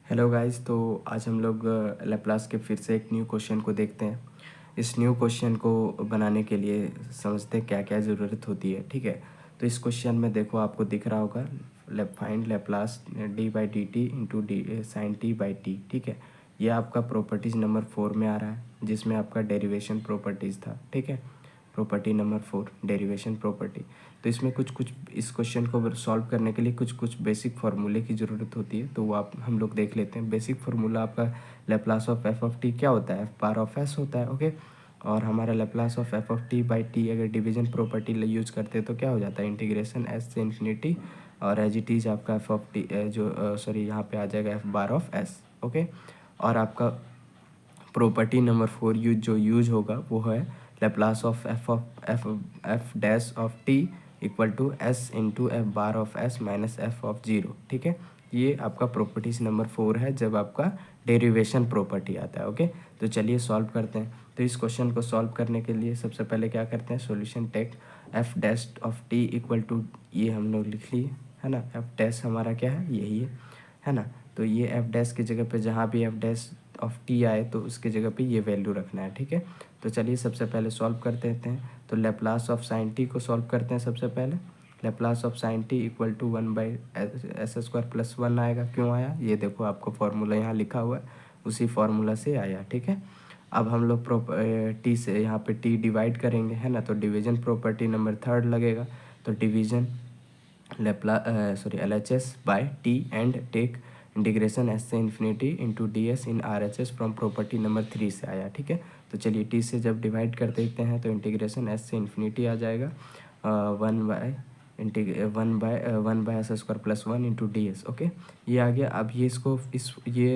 Hello guys. तो आज हम लोग लैप्लास के फिर से एक न्यू क्वेश्चन को देखते हैं। इस न्यू क्वेश्चन को बनाने के लिए समझते हैं क्या क्या ज़रूरत होती है। ठीक है, तो इस क्वेश्चन में देखो आपको दिख रहा होगा find Laplace D by D T into D sine T by T. ठीक है, ये आपका प्रॉपर्टीज़ नंबर 4 में आ रहा है, जिसमें आपका डेरिवेशन प्रॉपर्टीज़ था। ठीक है, प्रॉपर्टी नंबर 4 डेरिवेशन प्रॉपर्टी। तो इसमें कुछ कुछ इस क्वेश्चन को सॉल्व करने के लिए कुछ कुछ बेसिक फार्मूले की ज़रूरत होती है, तो वो आप हम लोग देख लेते हैं। बेसिक फार्मूला आपका Laplace of F of T क्या होता है, एफ बार ऑफ एस होता है। ओके, और हमारा Laplace of F of T by T अगर डिवीजन प्रॉपर्टी यूज करते हैं तो क्या हो जाता है, इंटीग्रेशन एस से इन्फिनिटी और एज इट इज़ आपका एफ ऑफ टी जो सॉरी यहाँ पे आ जाएगा F bar of S. Okay, और आपका प्रॉपर्टी नंबर 4 यूज होगा वो है Laplace of F dash of T equal to S into F bar of S minus f of zero. ठीक है, ये आपका प्रॉपर्टीज नंबर 4 है जब आपका डेरिवेशन प्रॉपर्टी आता है। ओके, तो चलिए सॉल्व करते हैं। तो इस क्वेश्चन को सॉल्व करने के लिए सबसे पहले क्या करते हैं, solution take F dash of T equal to, ये हम लोग लिख लिए है ना, एफ डैश हमारा क्या है, यही है ना। तो ये एफ डैश की जगह पे जहाँ भी एफ डैश ऑफ टी आए तो उसकी जगह पे ये वैल्यू रखना है। ठीक है, तो चलिए सबसे पहले सॉल्व कर देते हैं। तो लैप्लास ऑफ साइन टी को सॉल्व करते हैं सबसे पहले। Laplace of sine T equal to 1/s² + 1 आएगा। क्यों आया, ये देखो आपको फार्मूला यहाँ लिखा हुआ है, उसी फार्मूला से आया। ठीक है, अब हम लोग टी से यहाँ पे टी डिवाइड करेंगे है ना, तो डिवीजन प्रॉपर्टी नंबर 3 लगेगा। तो division LHS by t and take integration S से infinity into d s in RHS from property number 3 से आया। ठीक है, तो चलिए टी से जब डिवाइड कर देते हैं तो इंटीग्रेशन एस से इन्फिनिटी आ जाएगा 1/(1/(s²+1) into d S. Okay, ये आ गया। अब ये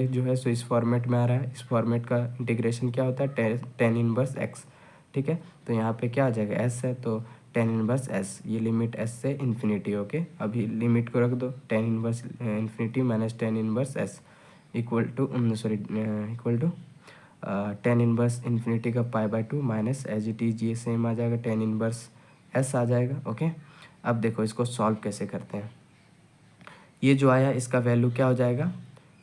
जो है सो इस फॉर्मेट में आ रहा है। इस फॉर्मेट का इंटीग्रेशन क्या होता है, टेन इनवर्स एक्स। ठीक है, तो यहाँ पे क्या आ जाएगा, एस है तो टेन इनवर्स एस, ये लिमिट एस से इन्फिनिटी। ओके, अभी लिमिट को रख दो, tan inverse infinity minus tan inverse S equal to tan inverse infinity का π/2 माइनस एज इट इज ये सेम आ जाएगा, टेन इनवर्स एस आ जाएगा। ओके, अब देखो इसको सॉल्व कैसे करते हैं। ये जो आया इसका वैल्यू क्या हो जाएगा,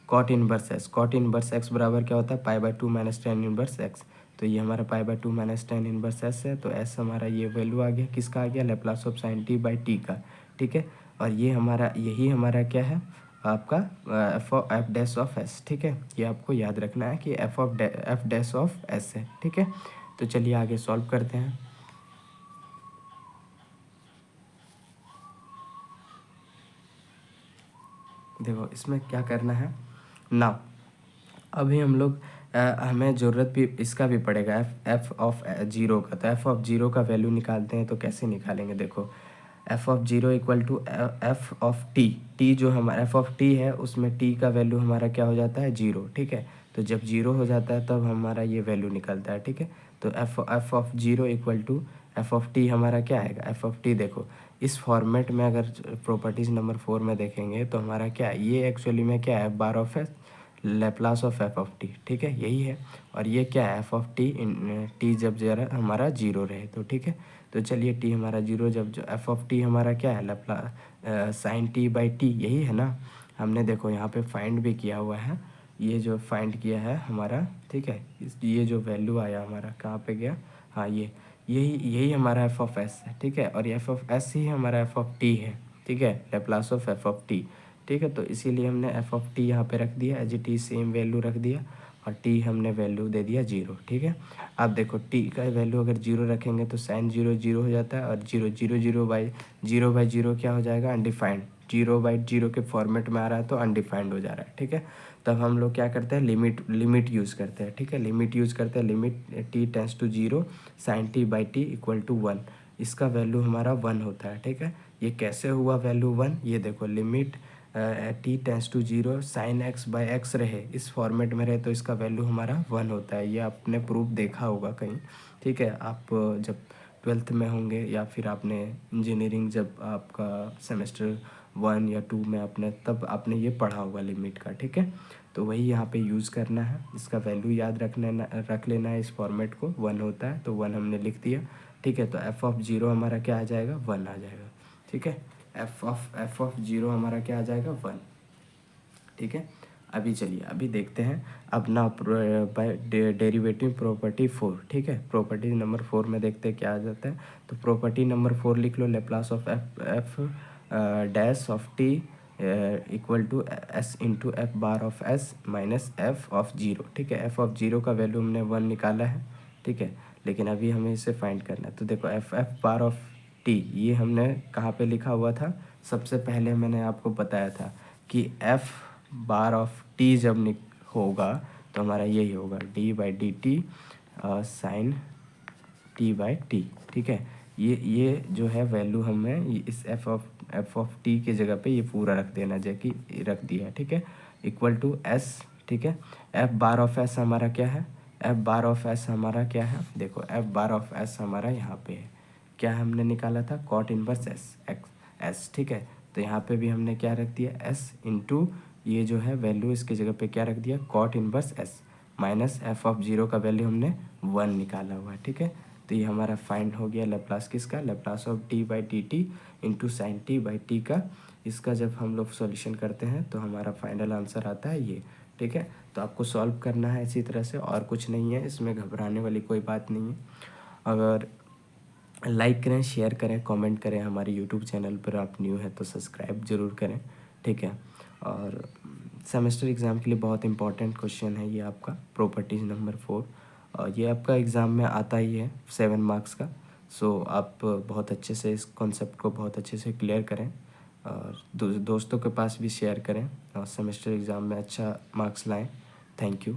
cot inverse X. Cot inverse X बराबर क्या होता है, π/2 माइनस टेन इनवर्स एक्स। तो ये हमारा π/2 माइनस टेन इनवर्स एस है, तो एस हमारा ये वैल्यू आ गया, किसका आ गया, Laplace of sine T by T का। ठीक है, और ये हमारा यही हमारा क्या है, आपका एफ डैश ऑफ एस। ठीक है, ये आपको याद रखना है कि एफ डैश ऑफ एस है। ठीक है, तो चलिए आगे सॉल्व करते हैं। देखो इसमें क्या करना है ना, अभी हम लोग हमें ज़रूरत भी इसका भी पड़ेगा, एफ ऑफ जीरो का। तो एफ ऑफ जीरो का वैल्यू निकालते हैं, तो कैसे निकालेंगे, देखो F of zero equal to F of T. T जो हमारा एफ ऑफ टी है उसमें टी का वैल्यू हमारा क्या हो जाता है, जीरो। ठीक है, तो जब जीरो हो जाता है तब हमारा ये वैल्यू निकलता है। ठीक है, तो F of zero equal to F of T हमारा क्या आएगा, एफ ऑफ टी देखो इस फॉर्मेट में अगर प्रॉपर्टीज़ नंबर 4 में देखेंगे तो हमारा क्या है, ये एक्चुअली में क्या है, bar of s Laplace of F of t. ठीक है, यही है। और ये क्या है, f of t in t जब जरा हमारा जीरो रहे तो। ठीक है, तो चलिए टी हमारा जीरो, जब जो एफ ऑफ टी हमारा क्या है, साइन टी बाई टी, यही है ना। हमने देखो यहाँ पे फाइंड भी किया हुआ है, ये जो फाइंड किया है हमारा। ठीक है, ये जो वैल्यू आया हमारा कहाँ पे गया, हाँ ये यही यही हमारा एफ ऑफ एस है। ठीक है, और एफ ऑफ एस ही हमारा एफ ऑफ टी है। ठीक है, Laplace of F of t. ठीक है, तो इसीलिए हमने एफ ऑफ टी यहाँ पे रख दिया, as it is same value रख दिया, और टी हमने वैल्यू दे दिया जीरो। ठीक है, अब देखो टी का वैल्यू अगर जीरो रखेंगे तो साइन जीरो जीरो हो जाता है, और zero zero zero by zero क्या हो जाएगा, अनडिफाइंड। जीरो बाई जीरो के फॉर्मेट में आ रहा है तो अनडिफाइंड हो जा रहा है। ठीक है, तब हम लोग क्या करते हैं, लिमिट यूज़ करते हैं। ठीक है, लिमिट यूज़ करते हैं, limit T tends to zero sine T by T equal to 1, इसका वैल्यू हमारा 1 होता है। ठीक है, ये कैसे हुआ वैल्यू 1, ये देखो limit T tends to zero sine x by x रहे, इस फॉर्मेट में रहे तो इसका वैल्यू हमारा 1 होता है। ये आपने प्रूफ देखा होगा कहीं। ठीक है, आप जब 12th में होंगे या फिर आपने इंजीनियरिंग जब आपका सेमेस्टर 1 या 2 में आपने तब आपने ये पढ़ा होगा लिमिट का। ठीक है, तो वही यहाँ पे यूज़ करना है, इसका वैल्यू याद रख लेना है, इस फॉर्मेट को 1 होता है तो 1 हमने लिख दिया। ठीक है, तो एफ ऑफ जीरो हमारा क्या आ जाएगा, 1 आ जाएगा। ठीक है, एफ ऑफ जीरो हमारा क्या आ जाएगा, 1। ठीक है, अभी चलिए अभी देखते हैं। अब ना बाय डेरिवेटिव प्रॉपर्टी 4, ठीक है, प्रॉपर्टी नंबर 4 में देखते हैं क्या आ जाता है। तो प्रॉपर्टी नंबर 4 लिख लो, Laplace of F dash of T equal to S into F bar of S minus f of zero, ठीक है। एफ ऑफ जीरो का वैल्यू हमने 1 निकाला है, ठीक है, लेकिन अभी हमें इसे फाइंड करना है। तो देखो एफ बार ऑफ टी ये हमने कहाँ पे लिखा हुआ था, सबसे पहले मैंने आपको बताया था कि एफ बार ऑफ टी जब होगा तो हमारा यही होगा d by D t sine T by T, ठीक है। ये जो है वैल्यू हमें इस एफ ऑफ टी के जगह पे ये पूरा रख देना, जैकि रख दिया, ठीक है, इक्वल टू एस, ठीक है। एफ बार ऑफ एस हमारा क्या है, एफ बार ऑफ एस हमारा क्या है, देखो एफ बार ऑफ एस हमारा यहाँ पे है, क्या हमने निकाला था, cot inverse s x s, ठीक है। तो यहाँ पे भी हमने क्या रख दिया, एस इंटू ये जो है वैल्यू इसकी जगह पे क्या रख दिया, cot inverse s minus f of zero का वैल्यू हमने 1 निकाला हुआ है, ठीक है। तो ये हमारा फाइंड हो गया लेप्लास किसका, Laplace of T by T T into sine T by T का। इसका जब हम लोग सॉल्यूशन करते हैं तो हमारा फाइनल आंसर आता है ये, ठीक है। तो आपको सॉल्व करना है इसी तरह से, और कुछ नहीं है इसमें, घबराने वाली कोई बात नहीं है। अगर लाइक करें, शेयर करें, कमेंट करें, हमारे यूट्यूब चैनल पर आप न्यू है तो सब्सक्राइब ज़रूर करें, ठीक है। और सेमेस्टर एग्ज़ाम के लिए बहुत इंपॉर्टेंट क्वेश्चन है ये आपका, प्रॉपर्टीज़ नंबर 4, और ये आपका एग्ज़ाम में आता ही है 7 मार्क्स का। सो आप बहुत अच्छे से इस कॉन्सेप्ट को बहुत अच्छे से क्लियर करें और दोस्तों के पास भी शेयर करें और सेमेस्टर एग्ज़ाम में अच्छा मार्क्स लाएं। Thank you.